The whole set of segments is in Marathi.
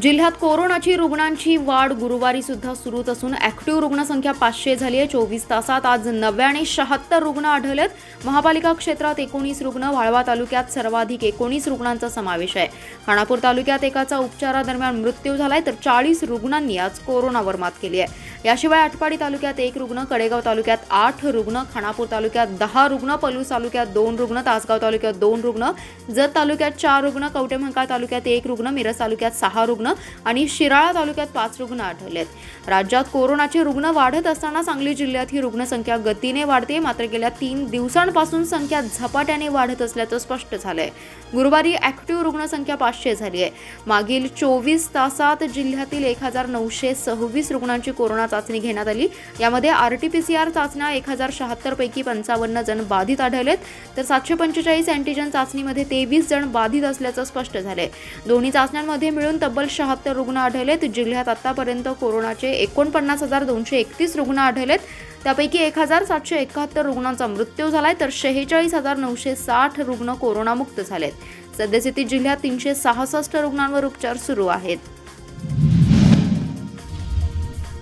जिल्ह्यात कोरोनाची रुग्णांची वाढ गुरुवारी सुद्धा सुरूच असून ॲक्टिव्ह रुग्णसंख्या 500 झाली आहे। 24 तासात आज नव्याने 76 रुग्ण आढळलेत। महापालिका क्षेत्रात 19 रुग्ण, वाळवा तालुक्यात सर्वाधिक 19 रुग्णांचा समावेश आहे। खानापूर तालुक्यात एकाचा उपचारादरम्यान मृत्यू झालाय तर 40 रुग्णांनी आज कोरोनावर मात केली आहे। याशिवाय आटपाडी तालुक्यात 1 रुग्ण, कडेगाव तालुक्यात 8 रुग्ण, खानापूर तालुक्यात 10 रुग्ण, पलूस तालुक्यात 2 रुग्ण, तासगाव तालुक्यात 2 रुग्ण, जत तालुक्यात 4 रुग्ण, कवठेमहांकाळ तालुक्यात 1 रुग्ण, मिरज तालुक्यात 6 रुग्ण आणि शिराळा तालुक्यात 5 रुग्ण आढळलेत। राज्यात कोरोनाचे रुग्ण वाढत असताना सांगली जिल्ह्यात ही रुग्णसंख्या गतीने वाढते। मात्र गेल्या 3 दिवसांपासून संख्या झपाट्याने वाढत असल्याचं स्पष्ट झालंय। गुरुवारी ॲक्टिव्ह रुग्णसंख्या 500 झाली आहे। मागील 24 तासात जिल्ह्यातील 1926 रुग्णांची कोरोना चाचणी घेण्यात आली। यामध्ये आरटीपीसीआर चाचण्या 1076 पैकी 55 जण बाधित आढळलेत तर 745 अँटीजन चाचणीमध्ये 23 जण बाधित असल्याचं स्पष्ट झालंय। दोन्ही चाचण्यांमध्ये मिळून तब्बल 76 रुग्ण आढळलेत। जिल्ह्यात आतापर्यंत कोरोनाचे 49,231 रुग्ण आढळलेत। त्यापैकी 1,771 रुग्णांचा मृत्यू झालाय तर 46,960 रुग्ण कोरोनामुक्त झालेत। सद्यस्थितीत जिल्ह्यात 366 रुग्णांवर उपचार सुरू आहेत।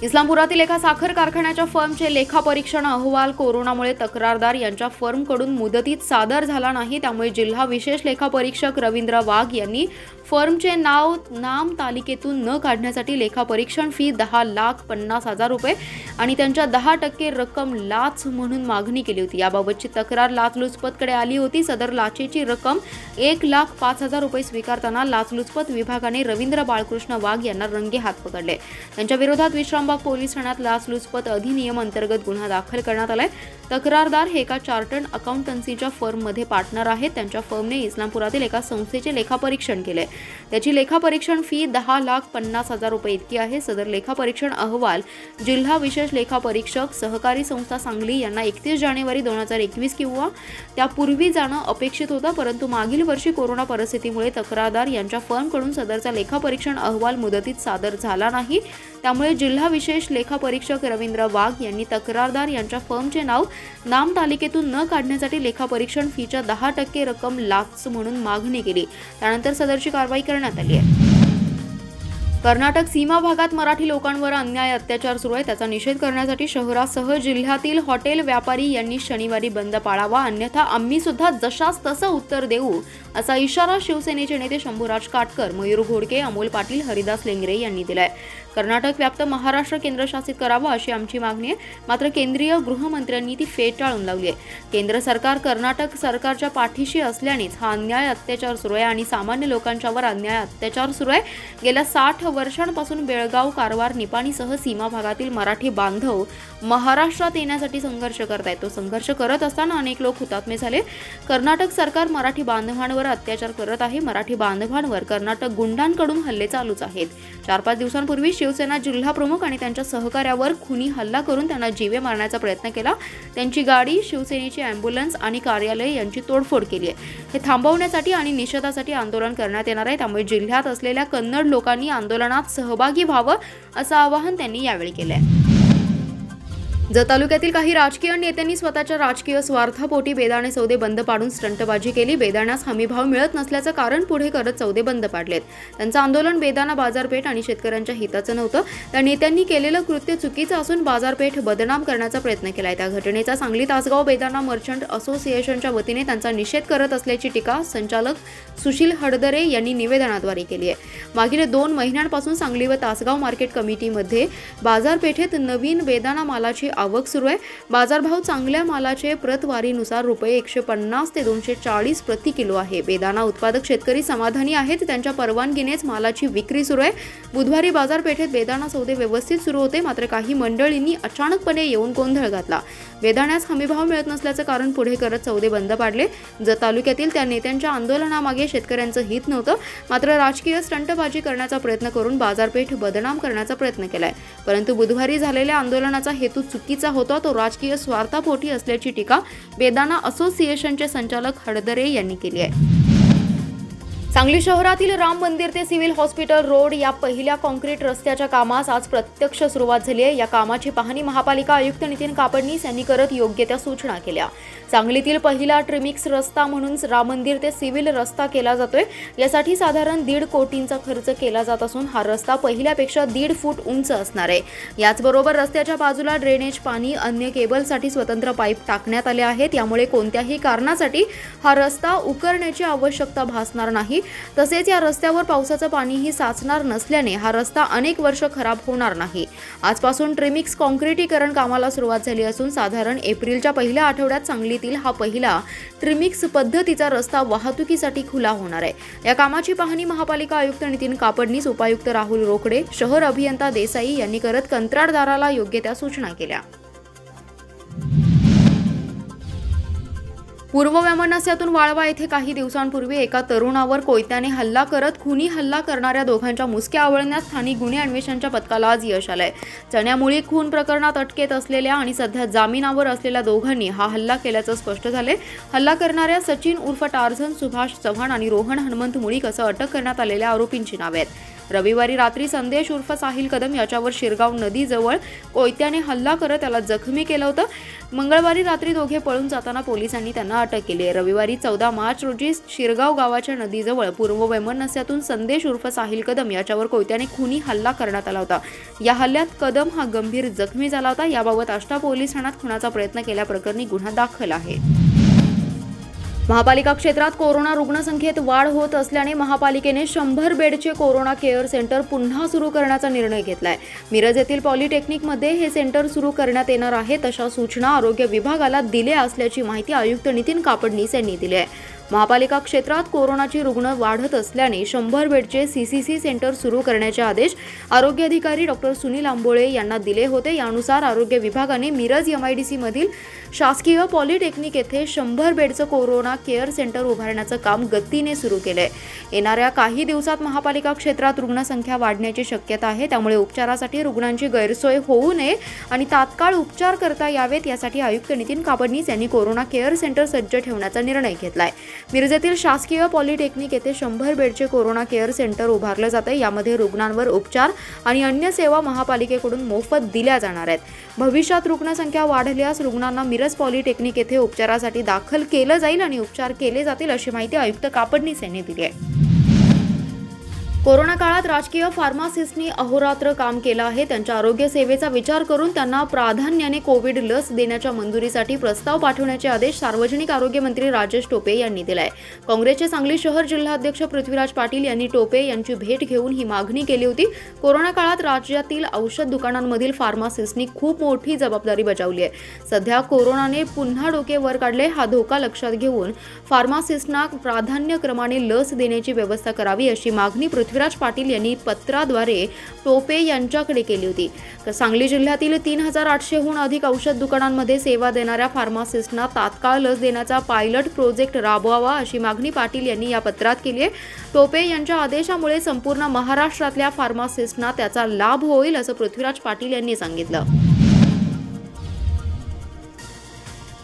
इस्लामपुरातील एका साखर कारखान्याच्या फर्मचे लेखापरीक्षण अहवाल कोरोनामुळे तक्रारदार यांच्या फर्मकडून मुदतीत सादर झाला नाही। त्यामुळे जिल्हा विशेष लेखापरीक्षक रवींद्र वाघ यांनी फर्मचे नाम तालिकेतून न काढण्यासाठी लेखापरीक्षण फी 10,50,000 रुपये आणि त्यांच्या 10% रक्कम लाच म्हणून मागणी केली होती। याबाबतची तक्रार लाचलुचपतकडे आली होती। सदर लाचेची रक्कम 1,05,000 रुपये स्वीकारताना लाचलुचपत विभागाने रवींद्र बाळकृष्ण वाघ यांना रंगे हात पकडले। त्यांच्या विरोधात विश्रामबाग पोलीस ठाण्यात लाचलुचपत अधिनियम अंतर्गत गुन्हा दाखल करण्यात आलाय। तक्रारदार हे एका चार्टर्ड अकाउंटन्सीच्या फर्ममध्ये पार्टनर आहेत। त्यांच्या फर्मने इस्लामपुरातील एका संस्थेचे लेखापरीक्षण केले। त्याची लेखापरीक्षण फी 10,50,000 रुपये इतकी आहे। सदर लेखापरीक्षण अहवाल जिल्हा विशेष लेखापरीक्षक सहकारी संस्था सांगली यांना 31 जानेवारी 2021 किंवा त्यापूर्वी जाणं अपेक्षित होतं, परंतु मागील वर्षी कोरोना परिस्थितीमुळे तक्रारदार यांच्या फर्मकडून सदरचा लेखापरीक्षण अहवाल मुदतीत सादर झाला नाही। त्यामुळे जिल्हा विशेष लेखापरीक्षक रवींद्र वाघ यांनी तक्रारदार यांच्या फर्मचे नाम तालिकेतून न काढण्यासाठी लेखापरीक्षण फीच्या 10% रक्कम लाच म्हणून मागणी केली। त्यानंतर सदरची कारवाई करण्यात आली आहे। कर्नाटक सीमा भागात मराठी लोकांवर अन्याय अत्याचार सुरू आहे। त्याचा निषेध करण्यासाठी शहरासह जिल्ह्यातील हॉटेल व्यापारी यांनी शनिवारी बंद पाळावा, अन्यथा आम्ही सुद्धा जशास तसं उत्तर देऊ असा इशारा शिवसेनेचे नेते शंभूराज काटकर, मयूर घोडके, अमोल पाटील, हरिदास लेंगरे यांनी दिलाय। कर्नाटक व्याप्त महाराष्ट्र केंद्रशासित करावं अशी आमची मागणी आहे, मात्र केंद्रीय गृहमंत्र्यांनी ती फेटाळून लावली आहे। केंद्र सरकार कर्नाटक सरकारच्या पाठीशी असल्यानेच हा अन्याय अत्याचार सुरू आहे आणि सामान्य लोकांच्यावर अन्याय अत्याचार सुरू आहे। गेल्या 60 वर्षांपासून बेळगाव, कारवार, निपाणीसह सीमा भागातील मराठी बांधव महाराष्ट्रात येण्यासाठी संघर्ष करत आहेत। तो संघर्ष करत असताना अनेक लोक हुतात्मे झाले। कर्नाटक सरकार मराठी बांधवांवर अत्याचार करत आहे। मराठी बांधवांवर कर्नाटक गुंडांकडून हल्ले चालूच आहेत। 4-5 दिवसांपूर्वी शिवसेना जिल्हा प्रमुख आणि त्यांच्या सहकार्यावर खुनी हल्ला करून त्यांना जीवे मारण्याचा प्रयत्न केला। त्यांची गाडी, शिवसेनेची अँब्युलन्स आणि कार्यालय यांची तोडफोड केली आहे। हे थांबवण्यासाठी आणि निषेधासाठी आंदोलन करण्यात येणार आहे। त्यामुळे जिल्ह्यात असलेल्या कन्नड लोकांनी आंदोलनात सहभागी व्हावं असं आवाहन त्यांनी यावेळी केलं आहे। जत तालुक्यातील काही राजकीय नेत्यांनी स्वतःच्या राजकीय स्वार्थापोटी बेदाणे सौदे बंद पाडून स्टंटबाजी केली। बेदाण्यास हमीभाव मिळत नसल्याचं कारण पुढे करत सौदे बंद पाडलेत। त्यांचं आंदोलन बेदाणा बाजारपेठ आणि शेतकऱ्यांच्या हिताचं नव्हतं। त्या नेत्यांनी केलेलं कृत्य चुकीचं असून बाजारपेठ बदनाम करण्याचा प्रयत्न केलाय। त्या घटनेचा सांगली तासगाव बेदाणा मर्चंट असोसिएशनच्या वतीने त्यांचा निषेध करत असल्याची टीका संचालक सुशील हडदरे यांनी निवेदनाद्वारे केली आहे। मागील 2 महिन्यांपासून सांगली व तासगाव मार्केट कमिटीमध्ये बाजारपेठेत नवीन बेदाणा मालाची आवक सुरू आहे। बाजारभाव चांगल्या मालाचे प्रतवारीनुसार रुपये 150 ते 240 प्रति किलो आहे। बेदाणा उत्पादक शेतकरी समाधानी आहेत। त्यांच्या परवानगीनेच मालाची विक्री सुरू आहे। बुधवारी बाजारपेठेत बेदाणा सौदे व्यवस्थित सुरू होते, मात्र काही मंडळींनी अचानकपणे येऊन गोंधळ घातला। बेदाण्यास हमीभाव मिळत नसल्याचं कारण पुढे करत सौदे बंद पाडले। जत तालुक्यातील त्या नेत्यांच्या आंदोलनामागे शेतकऱ्यांचं हित नव्हतं, मात्र राजकीय स्टंटबाजी करण्याचा प्रयत्न करून बाजारपेठ बदनाम करण्याचा प्रयत्न केलाय। परंतु बुधवारी झालेल्या आंदोलनाचा हेतू चुकीचा होता, तो राजकीय स्वार्थापोटी असल्याची टीका बेदाणा असोसिएशनचे संचालक हडदरे यांनी केली आहे। सांगली शहरातील राम मंदिर ते सिव्हिल हॉस्पिटल रोड या पहिल्या कॉन्क्रीट रस्त्याच्या कामास आज प्रत्यक्ष सुरुवात झाली आहे। या कामाची पाहणी महापालिका आयुक्त नितीन कापडनीस यांनी करत योग्य त्या सूचना केल्या। सांगलीतील पहिला ट्रिमिक्स रस्ता म्हणून राम मंदिर ते सिव्हिल रस्ता केला जातोय। यासाठी साधारण 1.5 कोटींचा खर्च केला जात असून हा रस्ता पहिल्यापेक्षा 1.5 फूट उंच असणार आहे। याचबरोबर रस्त्याच्या बाजूला ड्रेनेज पाणी अन्य केबलसाठी स्वतंत्र पाईप टाकण्यात आले आहेत। यामुळे कोणत्याही कारणासाठी हा रस्ता उकरण्याची आवश्यकता भासणार नाही। तसेच या रस्त्यावर पावसाचं पाणीही साचणार नसल्याने हा रस्ता अनेक वर्ष खराब होणार नाही। आजपासून ट्रिमिक्स काँक्रिटीकरण कामाला सुरुवात झाली असून साधारण एप्रिलच्या पहिल्या आठवड्यात सांगलीतील हा पहिला ट्रिमिक्स पद्धतीचा रस्ता वाहतुकीसाठी खुला होणार आहे। या कामाची पाहणी महापालिका आयुक्त नितीन कापडनीस, उपायुक्त राहुल रोकडे, शहर अभियंता देसाई यांनी करत कंत्राटदाराला योग्य त्या सूचना केल्या। पूर्व वैमनस्यातून वाळवा येथे काही दिवसांपूर्वी एका तरुणावर कोयत्याने हल्ला करत खुनी हल्ला करणाऱ्या दोघांच्या मुसक्या आवळण्यात स्थानिक गुन्हे अन्वेषणाच्या पथकाला आज यश आलंय। चण्यामुळी खून प्रकरणात अटकेत असलेल्या आणि सध्या जामिनावर असलेल्या दोघांनी हा हल्ला केल्याचं स्पष्ट झालंय। हल्ला करणाऱ्या सचिन उर्फ टार्झन, सुभाष चव्हाण आणि रोहन हनुमंत मुळीक असं अटक करण्यात आलेल्या आरोपींची नावे आहेत। रविवारी रात्री संदेश उर्फ साहिल कदम याच्यावर शिरगाव नदीजवळ कोयत्याने हल्ला करत त्याला जखमी केलं होतं। मंगळवारी रात्री दोघे पळून जाताना पोलिसांनी त्यांना अटक केली आहे। रविवारी 14 मार्च रोजी शिरगाव गावाच्या नदीजवळ पूर्व वैमनस्यातून संदेश उर्फ साहिल कदम याच्यावर कोयत्याने खुनी हल्ला करण्यात आला होता। या हल्ल्यात कदम हा गंभीर जखमी झाला होता। याबाबत आष्टा पोलीस ठाण्यात खुनाचा प्रयत्न केल्याप्रकरणी गुन्हा दाखल आहे। महापालिका क्षेत्रात कोरोना रुग्णसंख्येत वाढ होत असल्याने महापालिकेने 100 बेडचे कोरोना केअर सेंटर पुन्हा सुरू करण्याचा निर्णय घेतलाय। मिरज येथील पॉलिटेक्निकमध्ये हे सेंटर सुरू करण्यात येणार आहे, तशा सूचना आरोग्य विभागाला दिल्या असल्याची माहिती आयुक्त नितीन कापडनीस यांनी दिली आहे। महापालिका क्षेत्रात कोरोनाची रुग्ण वाढत असल्याने 100 बेडचे सीसीसी सेंटर सुरू करण्याचे आदेश आरोग्य अधिकारी डॉक्टर सुनील आंबोळे यांना दिले होते। यानुसार आरोग्य विभागाने मिरज MIDC मधील शासकीय पॉलिटेक्निक येथे 100 बेडचं कोरोना केअर सेंटर उभारण्याचं काम गतीने सुरू केलंय। येणाऱ्या काही दिवसात महापालिका क्षेत्रात रुग्णसंख्या वाढण्याची शक्यता आहे, त्यामुळे उपचारासाठी रुग्णांची गैरसोय होऊ नये आणि तात्काळ उपचार करता यावेत यासाठी आयुक्त नितीन कापडनीस यांनी कोरोना केअर सेंटर सज्ज ठेवण्याचा निर्णय घेतलाय। मिरजेतील शासकीय पॉलिटेक्निक येथे 100 बेडचे कोरोना केअर सेंटर उभारलं जाते। यामध्ये रुग्णांवर उपचार आणि अन्य सेवा महापालिकेकडून मोफत दिल्या जाणार आहेत। भविष्यात रुग्णसंख्या वाढल्यास रुग्णांना मिरज पॉलिटेक्निक येथे उपचारासाठी दाखल केलं जाईल आणि उपचार केले जातील अशी माहिती आयुक्त कापडनीस यांनी दिली आहे। कोरोना काळात राजकीय फार्मासिस्टनी अहोरात्र काम केलं आहे। त्यांच्या आरोग्य सेवेचा विचार करून त्यांना प्राधान्याने कोविड लस देण्याच्या मंजुरीसाठी प्रस्ताव पाठवण्याचे आदेश सार्वजनिक आरोग्य मंत्री राजेश टोपे यांनी दिलाय। काँग्रेसचे सांगली शहर जिल्हाध्यक्ष पृथ्वीराज पाटील यांनी टोपे यांची भेट घेऊन ही मागणी केली होती। कोरोना काळात राज्यातील औषध दुकानांमधील फार्मासिस्टनी खूप मोठी जबाबदारी बजावली आहे। सध्या कोरोनाने पुन्हा डोके वर काढले। हा धोका लक्षात घेऊन फार्मासिस्टना प्राधान्यक्रमाने लस देण्याची व्यवस्था करावी अशी मागणी पृथ्वीराज पाटील यांनी पत्राद्वारे टोपे यांच्याकडे केली होती। सांगली जिल्ह्यातील 3800हून अधिक औषध दुकानांमध्ये सेवा देणाऱ्या फार्मासिस्टना तात्काळ लस देण्याचा पायलट प्रोजेक्ट राबवावा अशी मागणी पाटील यांनी या पत्रात केली आहे। टोपे यांच्या आदेशामुळे संपूर्ण महाराष्ट्रातल्या फार्मासिस्टना त्याचा लाभ होईल असं पृथ्वीराज पाटील यांनी सांगितलं।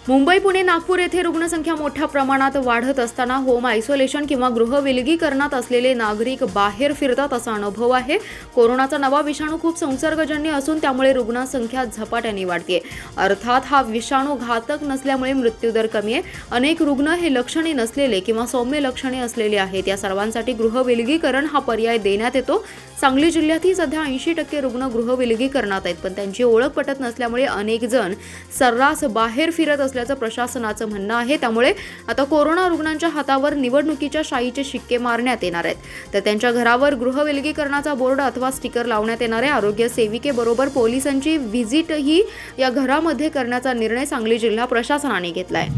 मुंबई, पुणे, नागपूर येथे रुग्णसंख्या मोठ्या प्रमाणात वाढत असताना होम आयसोलेशन किंवा गृहविलगीकरणात असलेले नागरिक बाहेर फिरतात असा अनुभव आहे। कोरोनाचा नवा विषाणू खूप संसर्गजन्य असून त्यामुळे रुग्णसंख्या झपाट्याने वाढते। अर्थात हा विषाणू घातक नसल्यामुळे मृत्यूदर कमी आहे। अनेक रुग्ण हे लक्षणे नसलेले किंवा सौम्य लक्षणे असलेले आहेत। या सर्वांसाठी गृहविलगीकरण हा पर्याय देण्यात येतो। सांगली जिल्ह्यातही सध्या 80% रुग्ण गृहविलगीकरणात आहेत, पण त्यांची ओळख पटत नसल्यामुळे अनेक जण सर्रास बाहेर फिरत असल्याचं प्रशासनाचं म्हणणं आहे। त्यामुळे आता कोरोना रुग्णांच्या हातावर निवडणुकीच्या शाईचे शिक्के मारण्यात येणार आहेत, तर त्यांच्या घरावर गृहविलगीकरणाचा बोर्ड अथवा स्टिकर लावण्यात येणार आहे। आरोग्य सेविकेबरोबर पोलिसांची व्हिजिटही या घरामध्ये करण्याचा निर्णय सांगली जिल्हा प्रशासनाने घेतलाय।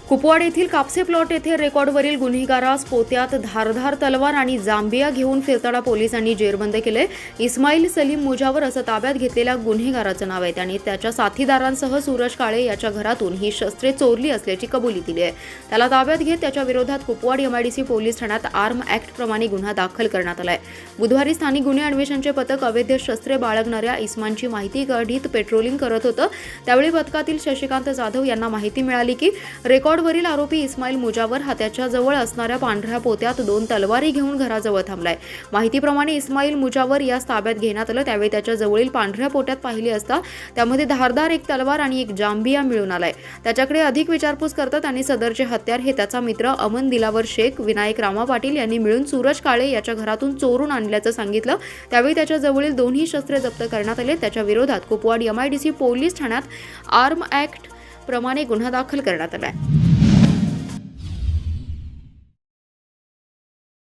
कुपवाड येथील कापसे प्लॉट येथे रेकॉर्डवरील गुन्हेगारास पोत्यात धारधार तलवार आणि जांबिया घेऊन फिरताना पोलिसांनी जेरबंद केले। इस्माईल सलीम मुजावर असं ताब्यात घेतलेल्या गुन्हेगाराचं नाव आहे। त्याने त्याच्या साथीदारांसह सूरज काळे याच्या घरातून ही शस्त्रे चोरली असल्याची कबुली दिली आहे। त्याला ताब्यात घेत त्याच्या विरोधात कुपवाड MIDC पोलीस ठाण्यात आर्म ॲक्ट प्रमाणे गुन्हा दाखल करण्यात आलाय। बुधवारी स्थानिक गुन्हे अन्वेषणचे पथक अवैध शस्त्रे बाळगणाऱ्या इस्मानची माहिती काढीत पेट्रोलिंग करत होतं। त्यावेळी पथकातील शशिकांत जाधव यांना माहिती मिळाली की रेकॉर्ड स्क्वॉडवरील आरोपी इस्माईल मुजावर हा त्याच्याजवळ असणाऱ्या पांढऱ्या पोत्यात 2 तलवारी घेऊन घराजवळ थांबलाय. माहितीप्रमाणे इस्माईल मुजावर यास ताब्यात घेण्यात आलं. त्यावेळी त्याच्या जवळील पांढऱ्या पोत्यात पाहिली असता त्यामध्ये धारदार एक तलवार आणि एक जांबिया मिळून आलाय. त्याच्याकडे अधिक विचारपूस करता त्यांनी सदरचे हत्यार हे त्याचा मित्र अमन दिलावर शेख, विनायक रामा पाटील यांनी मिळून सूरज काळे याच्या घरातून चोरून आणल्याचं सांगितलं. त्यावेळी त्याच्या जवळील 2ही शस्त्रे जप्त करण्यात आले. त्याच्या विरोधात कुपवाड MIDC पोलीस ठाण्यात आर्म ॲक्ट प्रमाणे गुन्हा दाखल करण्यात आला आहे.